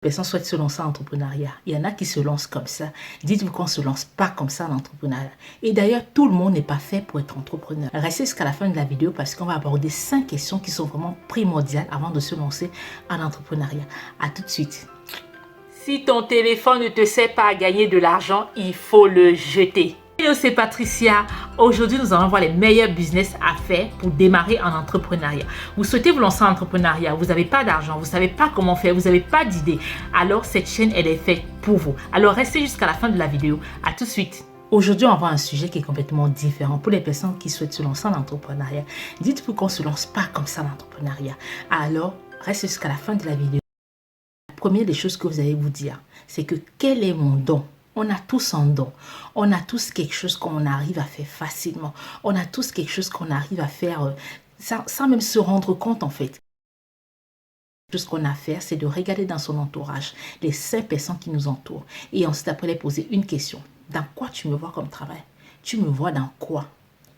Personne souhaite se lancer en entrepreneuriat. Il y en a qui se lancent comme ça. Dites-vous qu'on ne se lance pas comme ça en entrepreneuriat. Et d'ailleurs, tout le monde n'est pas fait pour être entrepreneur. Restez jusqu'à la fin de la vidéo parce qu'on va aborder 5 questions qui sont vraiment primordiales avant de se lancer en entrepreneuriat. À tout de suite. Si ton téléphone ne te sert pas à gagner de l'argent, il faut le jeter. Hello, c'est Patricia. Aujourd'hui, nous allons voir les meilleurs business à faire pour démarrer en entrepreneuriat. Vous souhaitez vous lancer en entrepreneuriat, vous n'avez pas d'argent, vous ne savez pas comment faire, vous n'avez pas d'idée. Alors, cette chaîne, elle est faite pour vous. Alors, restez jusqu'à la fin de la vidéo. À tout de suite. Aujourd'hui, on va voir un sujet qui est complètement différent pour les personnes qui souhaitent se lancer en entrepreneuriat. Dites-vous qu'on ne se lance pas comme ça en entrepreneuriat. Alors, restez jusqu'à la fin de la vidéo. La première des choses que vous allez vous dire, c'est que quel est mon don? On a tous un don. On a tous quelque chose qu'on arrive à faire facilement. On a tous quelque chose qu'on arrive à faire sans même se rendre compte en fait. Tout ce qu'on a à faire, c'est de regarder dans son entourage les 5 personnes qui nous entourent. Et ensuite, après, les poser une question. Dans quoi tu me vois comme travail? Tu me vois dans quoi?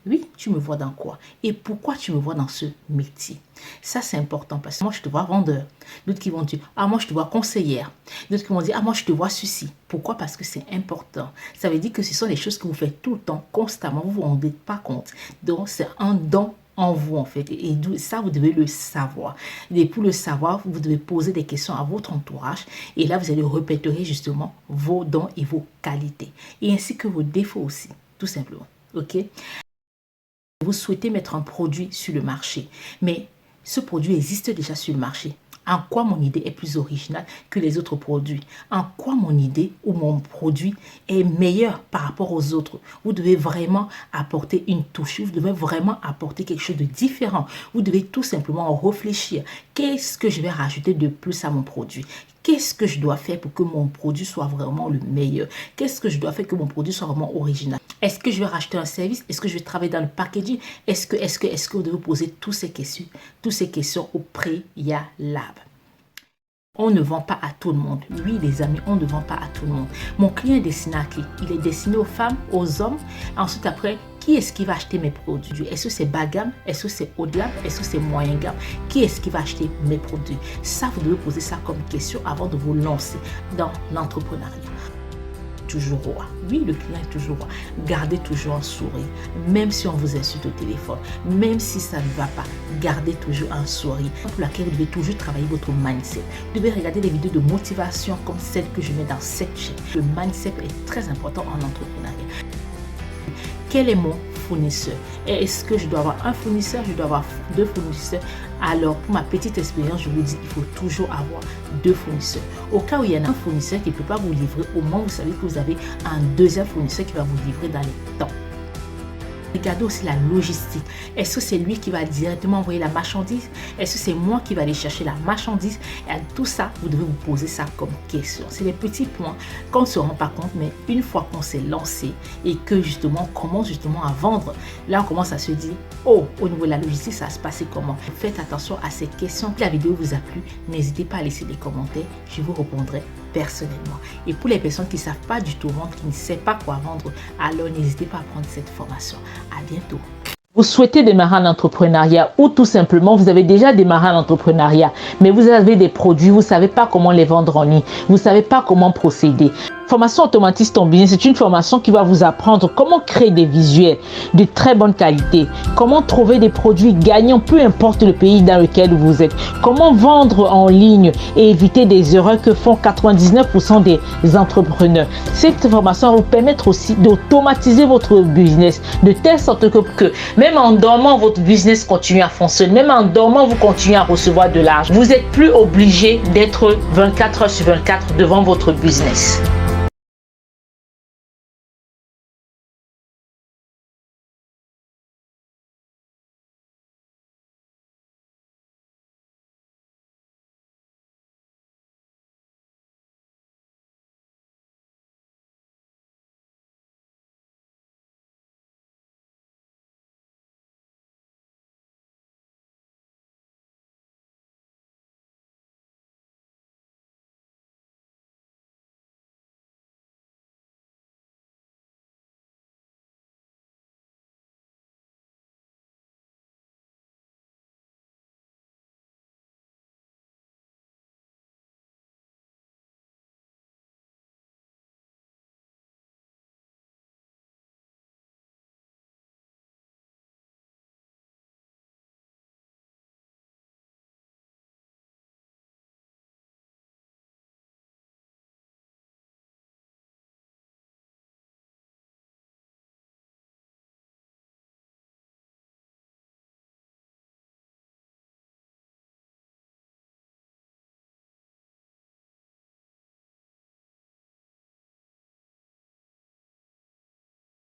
Oui, tu me vois dans quoi? Et pourquoi tu me vois dans ce métier? Ça, c'est important parce que moi, je te vois vendeur. D'autres qui vont dire, ah, moi, je te vois conseillère. D'autres qui vont dire, ah, moi, je te vois ceci. Pourquoi? Parce que c'est important. Ça veut dire que ce sont des choses que vous faites tout le temps, constamment. Vous ne vous rendez pas compte. Donc, c'est un don en vous, en fait. Et ça, vous devez le savoir. Et pour le savoir, vous devez poser des questions à votre entourage. Et là, vous allez répéter justement vos dons et vos qualités. Et ainsi que vos défauts aussi, tout simplement. OK? Vous souhaitez mettre un produit sur le marché, mais ce produit existe déjà sur le marché. En quoi mon idée est plus originale que les autres produits? En quoi mon idée ou mon produit est meilleur par rapport aux autres? Vous devez vraiment apporter une touche, vous devez vraiment apporter quelque chose de différent. Vous devez tout simplement réfléchir. Qu'est-ce que je vais rajouter de plus à mon produit? Qu'est-ce que je dois faire pour que mon produit soit vraiment le meilleur? Qu'est-ce que je dois faire pour que mon produit soit vraiment original? Est-ce que je vais racheter un service? Est-ce que je vais travailler dans le packaging? Est-ce que vous devez poser toutes ces questions au préalable? On ne vend pas à tout le monde. Oui, les amis, on ne vend pas à tout le monde. Mon client est destiné à qui? Il est destiné aux femmes, aux hommes. Ensuite, après, qui est-ce qui va acheter mes produits? Est-ce que c'est bas gamme? Est-ce que c'est haut de gamme? Est-ce que c'est moyen gamme? Qui est-ce qui va acheter mes produits? Ça, vous devez poser ça comme question avant de vous lancer dans l'entrepreneuriat. Toujours roi. Oui, le client est toujours roi. Gardez toujours un sourire. Même si on vous insulte au téléphone, même si ça ne va pas, gardez toujours un sourire. Pour laquelle vous devez toujours travailler votre mindset. Vous devez regarder des vidéos de motivation comme celle que je mets dans cette chaîne. Le mindset est très important en entrepreneuriat. Quel est mon fournisseur? Est-ce que je dois avoir un fournisseur? Je dois avoir 2 fournisseurs? Alors, pour ma petite expérience, je vous dis, il faut toujours avoir 2 fournisseurs. Au cas où il y en a un fournisseur qui ne peut pas vous livrer, au moins vous savez que vous avez un deuxième fournisseur qui va vous livrer dans les temps. Regardez aussi la logistique. Est-ce que c'est lui qui va directement envoyer la marchandise? Est-ce que c'est moi qui vais aller chercher la marchandise? Et à tout ça, vous devez vous poser ça comme question. C'est des petits points qu'on ne se rend pas compte, mais une fois qu'on s'est lancé et que justement, on commence justement à vendre, là on commence à se dire, oh, au niveau de la logistique, ça va se passer comment? Faites attention à ces questions. Si la vidéo vous a plu, n'hésitez pas à laisser des commentaires. Je vous répondrai personnellement. Et pour les personnes qui ne savent pas du tout vendre, qui ne savent pas quoi vendre, alors n'hésitez pas à prendre cette formation. À bientôt. Vous souhaitez démarrer en entrepreneuriat ou tout simplement vous avez déjà démarré en entrepreneuriat, mais vous avez des produits, vous ne savez pas comment les vendre en ligne, vous ne savez pas comment procéder. Formation Automatise ton business, c'est une formation qui va vous apprendre comment créer des visuels de très bonne qualité, comment trouver des produits gagnants, peu importe le pays dans lequel vous êtes, comment vendre en ligne et éviter des erreurs que font 99% des entrepreneurs. Cette formation va vous permettre aussi d'automatiser votre business de telle sorte que même en dormant, votre business continue à fonctionner, même en dormant, vous continuez à recevoir de l'argent. Vous n'êtes plus obligé d'être 24 heures sur 24 devant votre business.